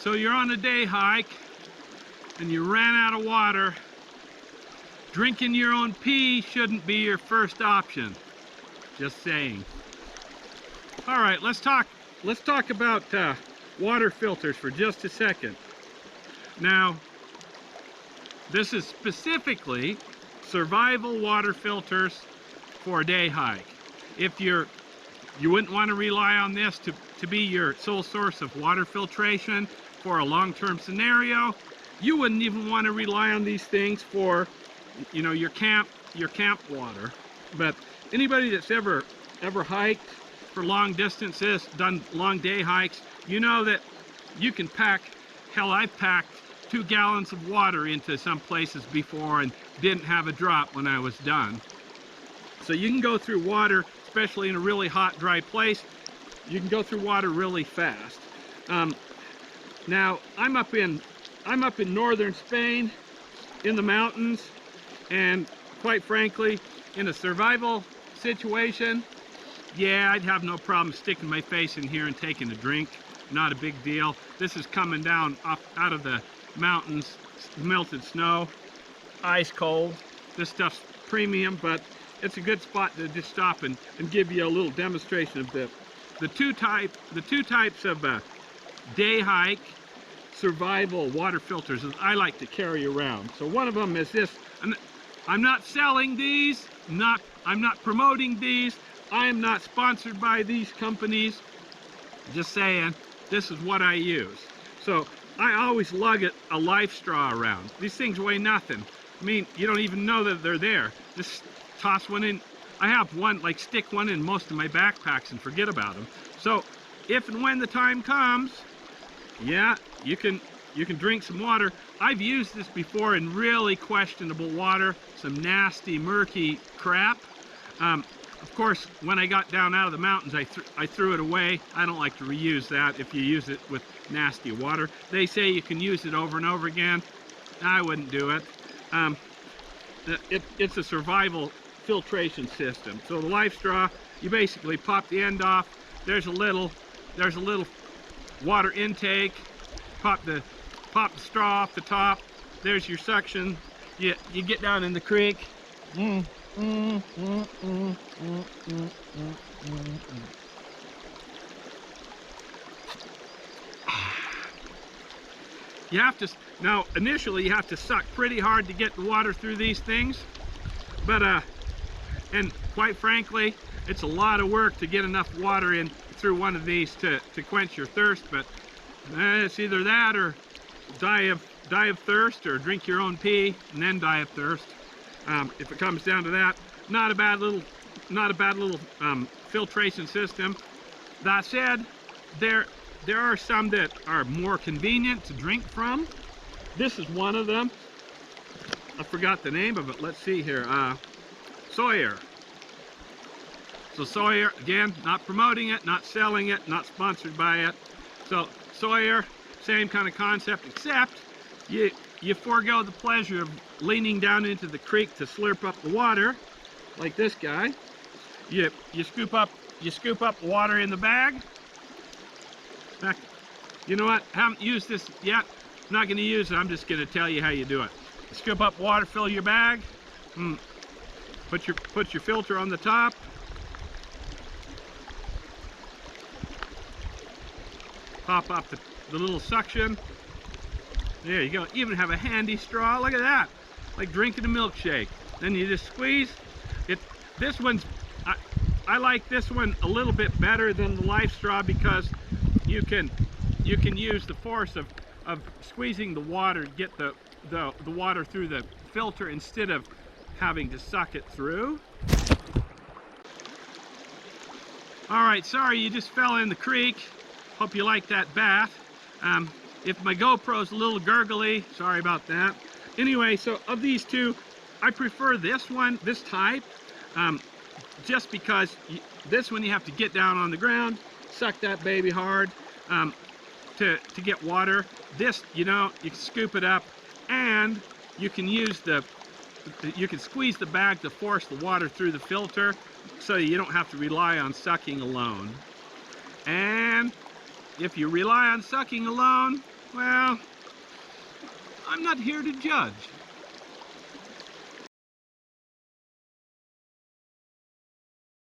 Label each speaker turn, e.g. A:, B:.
A: So you're on a day hike and you ran out of water. Drinking your own pee shouldn't be your first option. Just saying. All right, let's talk about water filters for just a second. Now, this is specifically survival water filters for a day hike. If you wouldn't want to rely on this to be your sole source of water filtration for a long-term scenario, you wouldn't even want to rely on these things for, you know, your camp water. But anybody that's ever hiked for long distances, done long day hikes, you know that you can pack, hell, I've packed 2 gallons of water into some places before and didn't have a drop when I was done. So you can go through water, especially in a really hot, dry place, you can go through water really fast. Now, I'm up in northern Spain, in the mountains, and quite frankly, in a survival situation, yeah, I'd have no problem sticking my face in here and taking a drink. Not a big deal. This is coming down out of the mountains, melted snow, ice cold. This stuff's premium, but it's a good spot to just stop and give you a little demonstration of the two types of day hike survival water filters that I like to carry around. So one of them is this. I'm not selling these. I'm not promoting these. I am not sponsored by these companies. Just saying, this is what I use. So I always lug a life straw around. These things weigh nothing. I mean, you don't even know that they're there. Just toss one in. I have one, like stick one in most of my backpacks and forget about them. So if and when the time comes, yeah, you can drink some water. I've used this before in really questionable water, some nasty, murky crap. Of course, when I got down out of the mountains, I threw it away. I don't like to reuse that if you use it with nasty water. They say you can use it over and over again. I wouldn't do it. It's a survival filtration system. So the life straw, you basically pop the end off. There's a little water intake. Pop the straw off the top. There's your suction. You get down in the creek. You have to, now initially you have to suck pretty hard to get the water through these things, but and quite frankly, it's a lot of work to get enough water in through one of these to quench your thirst. But it's either that or die of thirst, or drink your own pee and then die of thirst. If it comes down to that, not a bad little filtration system. That said, there are some that are more convenient to drink from. This is one of them. I forgot the name of it. Let's see here. Sawyer. So Sawyer, again, not promoting it, not selling it, not sponsored by it. So Sawyer, same kind of concept, except you forego the pleasure of leaning down into the creek to slurp up the water, like this guy. You scoop up water in the bag. You know what? I haven't used this yet. I'm not going to use it. I'm just going to tell you how you do it. Scoop up water, fill your bag. Put your filter on the top. Pop up the little suction. There you go. Even have a handy straw. Look at that. Like drinking a milkshake. Then you just squeeze it. This one's, I like this one a little bit better than the life straw because you can use the force of squeezing the water to get the water through the filter instead of having to suck it through. All right, sorry you just fell in the creek. Hope you like that bath. If my GoPro's a little gurgly, sorry about that. Anyway, so of these two, I prefer this one, this type, just because this one you have to get down on the ground, suck that baby hard to get water. This, you know, you can scoop it up, and you can squeeze the bag to force the water through the filter, so you don't have to rely on sucking alone. And if you rely on sucking alone, Well, I'm not here to judge.